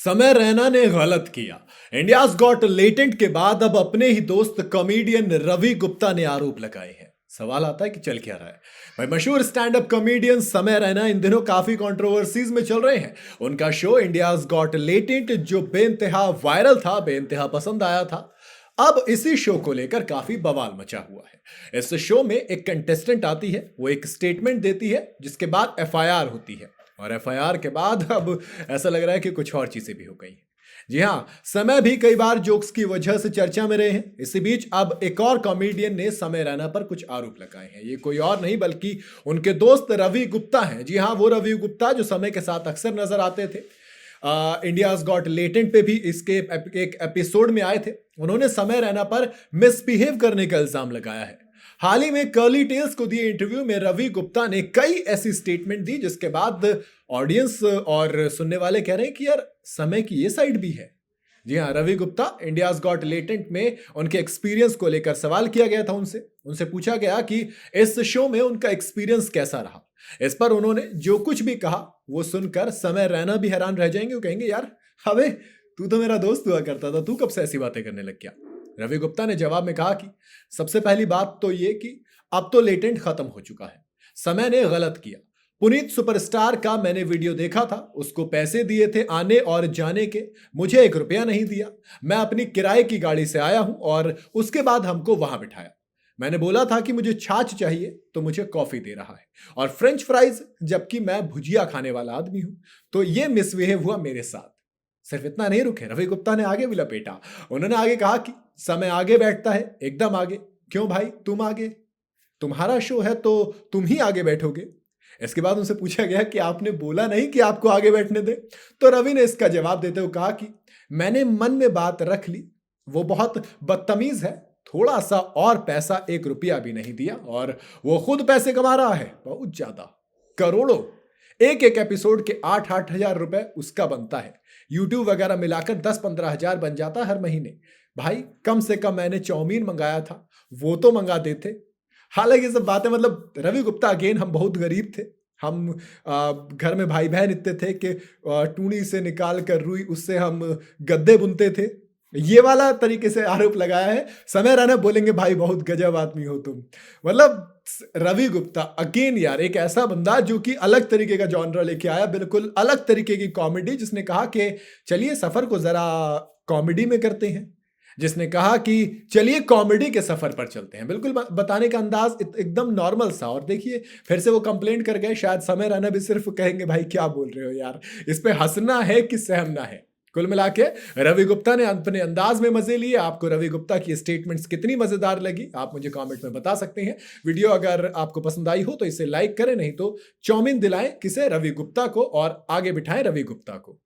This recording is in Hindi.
समय रैना ने गलत किया। इंडियाज गॉट लेटेंट के बाद अब अपने ही दोस्त कॉमेडियन रवि गुप्ता ने आरोप लगाए हैं। सवाल आता है कि चल क्या रहा है। भाई, मशहूर स्टैंड अप कॉमेडियन समय रैना इन दिनों काफी कंट्रोवर्सीज में चल रहे हैं। उनका शो इंडियाज गॉट लेटेंट जो बेइंतहा वायरल था, बेइंतहा पसंद आया था, अब इसी शो को लेकर काफी बवाल मचा हुआ है। इस शो में एक कंटेस्टेंट आती है, वो एक स्टेटमेंट देती है, जिसके बाद एफआईआर होती है, और एफआईआर के बाद अब ऐसा लग रहा है कि कुछ और चीजें भी हो गई हैं। जी हाँ, समय भी कई बार जोक्स की वजह से चर्चा में रहे हैं। इसी बीच अब एक और कॉमेडियन ने समय रैना पर कुछ आरोप लगाए हैं। ये कोई और नहीं बल्कि उनके दोस्त रवि गुप्ता हैं। जी हाँ, वो रवि गुप्ता जो समय के साथ अक्सर नजर आते थे। इंडियाज गॉट लेटेंट पे भी इसके एक एपिसोड में आए थे। उन्होंने समय रैना पर मिसबिहेव करने का इल्जाम लगाया है। हाल ही में कर्ली टेल्स को दिए इंटरव्यू में रवि गुप्ता ने कई ऐसी स्टेटमेंट दी जिसके बाद ऑडियंस और सुनने वाले कह रहे हैं कि यार, समय की ये साइड भी है। जी हाँ, Ravi Gupta India's Got Latent में उनके एक्सपीरियंस को लेकर सवाल किया गया था। उनसे पूछा गया कि इस शो में उनका एक्सपीरियंस कैसा रहा। इस पर उन्होंने जो कुछ भी कहा वो सुनकर समय रैना भी हैरान रह जाएंगे। वो कहेंगे, यार अबे, तू तो मेरा दोस्त हुआ करता था, तू कब से ऐसी बातें करने लग गया। रवि गुप्ता ने जवाब में कहा कि सबसे पहली बात तो ये कि अब तो लेटेंट खत्म हो चुका है। समय ने गलत किया। पुनीत सुपरस्टार का मैंने वीडियो देखा था, उसको पैसे दिए थे आने और जाने के, मुझे 1 रुपया नहीं दिया। मैं अपनी किराए की गाड़ी से आया हूं और उसके बाद हमको वहां बिठाया। मैंने बोला था कि मुझे छाछ चाहिए तो मुझे कॉफी दे रहा है और फ्रेंच फ्राइज, जबकि मैं भुजिया खाने वाला आदमी हूं। तो ये मिसबिहेव हुआ मेरे साथ। सिर्फ इतना नहीं रुके, रवि गुप्ता ने आगे भी लपेटा। उन्होंने आगे कहा कि समय आगे बैठता है, एकदम आगे। क्यों भाई, तुम आगे? तुम्हारा शो है तो तुम ही आगे बैठोगे। इसके बाद उनसे पूछा गया कि आपने बोला नहीं कि आपको आगे बैठने दे। तो रवि ने इसका जवाब देते हुए कहा कि मैंने मन में बात रख ली, वो बहुत बदतमीज है, थोड़ा सा और पैसा 1 रुपया भी नहीं दिया, और वो खुद पैसे कमा रहा है, बहुत ज्यादा, करोड़ों। एक एक एपिसोड के 8-8 हजार रुपए उसका बनता है। यूट्यूब वगैरह मिलाकर 10-15 हजार बन जाता हर महीने। भाई, कम से कम मैंने चाउमीन मंगाया था, वो तो मंगा देते। हालांकि ये सब बातें, मतलब रवि गुप्ता अगेन, हम बहुत गरीब थे। हम घर में भाई बहन इतने थे कि टूनी से निकाल कर रुई, उससे हम गद्दे बुनते थे। ये वाला तरीके से आरोप लगाया है। समय रैना बोलेंगे, भाई बहुत गजब आदमी हो तुम। मतलब रवि गुप्ता अगेन यार, एक ऐसा बंदा जो कि अलग तरीके का जॉनरा लेके आया, बिल्कुल अलग तरीके की कॉमेडी, जिसने कहा कि चलिए सफर को जरा कॉमेडी में करते हैं, जिसने कहा कि चलिए कॉमेडी के सफर पर चलते हैं। बिल्कुल बताने का अंदाज एकदम नॉर्मल सा। और देखिए, फिर से वो कंप्लेंट कर गए। शायद समय रैना भी सिर्फ कहेंगे, भाई क्या बोल रहे हो यार, इस पे हंसना है कि सहमना है। कुल मिला के रवि गुप्ता ने अपने अंदाज में मजे लिए। आपको रवि गुप्ता की स्टेटमेंट्स कितनी मजेदार लगी, आप मुझे कमेंट में बता सकते हैं। वीडियो अगर आपको पसंद आई हो तो इसे लाइक करें, नहीं तो चाउमीन दिलाएं किसे, रवि गुप्ता को, और आगे बिठाएं रवि गुप्ता को।